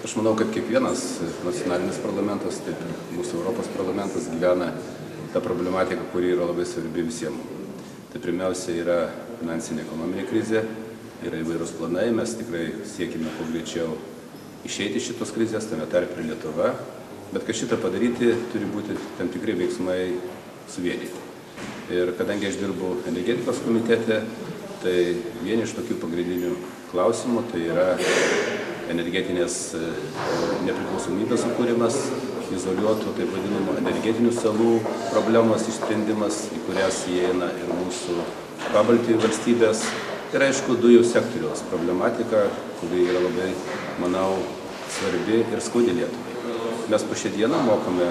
Aš manau, kad kiekvienas nacionalinis parlamentas, taip ir mūsų Europos parlamentas gyvena tą problematiką, kuri yra labai svarbi visiems. Tai pirmiausia yra finansinė ekonominė krizė, yra įvairūs planai, mes tikrai siekime kuo greičiau išeiti iš šitos krizės, tame tarpe ir Lietuva, bet kad šitą padaryti, turi būti tam tikri veiksmai suvienyti. Ir kadangi aš dirbu energetikos komitete, tai vieni iš tokių pagrindinių klausimų tai yra energetinės nepriklausomybės sukūrimas, izoliuotų taip vadinamų energetinių salų problemos išsprendimas, į kurias įeina ir mūsų Pabaltijų valstybės. Ir aišku, dujų sektoriaus problematika, kuri yra labai, manau, svarbi ir skaudi Lietuvai. Mes po šią dieną mokame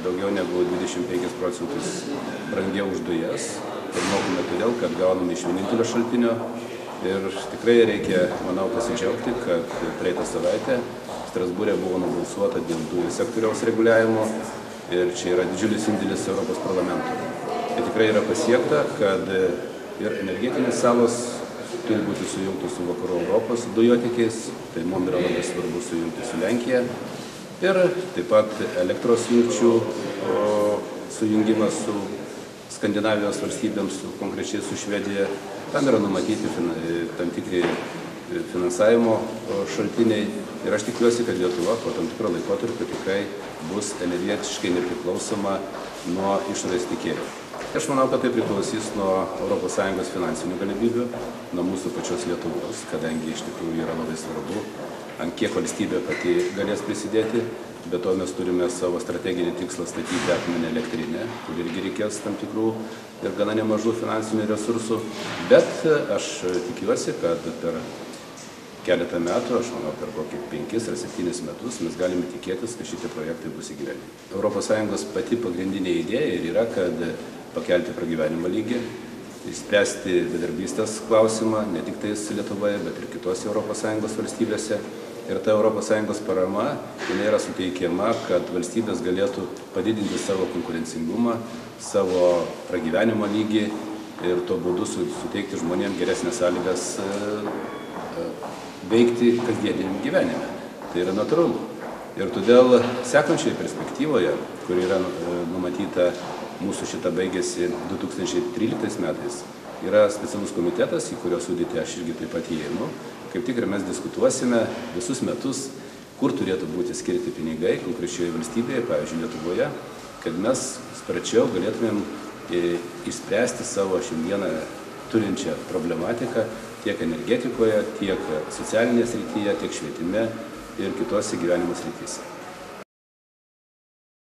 daugiau negu 25% brangiau už dujas ir mokame todėl, kad gauname iš vienintelio šaltinio. Ir tikrai reikia, manau, pasidžiaugti, kad praeitą savaitę Strasbūre buvo nubalsuota dėl dujų sektoriaus reguliavimo ir čia yra didžiulis indėlis Europos parlamento. Tai tikrai yra pasiekta, kad ir energetinės salos turi būti sujungtos su Vakarų Europos dujotiekiais, tai mums yra labai svarbu sujungti su Lenkija. Ir taip pat elektros jungčių sujungimas su Skandinavijos valstybėms, konkrečiai su Švedija. Tam yra numatyti tam tikri finansavimo šaltiniai ir aš tikiuosi, kad Lietuva po tam tikro laikotarpio tikrai bus energetiškai nepriklausoma nuo išorės tiekėjų. Aš manau, kad tai priklausys nuo ES finansinių galimybių, nuo mūsų pačios Lietuvos, kadangi iš tikrųjų yra labai svarbu, ant kiek valstybė pati galės prisidėti. Be to mes turime savo strateginį tikslą statyti atominę elektrinę, kur irgi reikės tam tikrų ir gana nemažų finansinių resursų. Bet aš tikiuosi, kad per keletą metų, aš manau per kokį 5 ar 7 metus, mes galime tikėtis, kad šitie projektai bus įgyvendinti. ES pati pagrindinė idėja ir yra, kad pakelti pragyvenimo lygį, išspręsti bedarbystės klausimą, ne tik tais Lietuvoje, bet ir kitose ES valstybėse. Ir ta ES parama, jinai yra suteikiama, kad valstybės galėtų padidinti savo konkurencingumą, savo pragyvenimo lygį ir tuo būdu suteikti žmonėms geresnės sąlygas veikti kasdieniniam gyvenime. Tai yra natūralu. Ir todėl sekančioje perspektyvoje, kuri yra numatyta, mūsų šitą baigėsi 2013 metais, yra specialus komitetas, į kurio sudėtį aš irgi taip pat įeinu. Kaip tik ir mes diskutuosime visus metus, kur turėtų būti skirti pinigai konkrečioje valstybėje, pavyzdžiui, Lietuvoje, kad mes sparčiau galėtumėm išspręsti savo šiandieną turinčią problematiką tiek energetikoje, tiek socialinėje srityje, tiek švietime ir kitose gyvenimo srityse.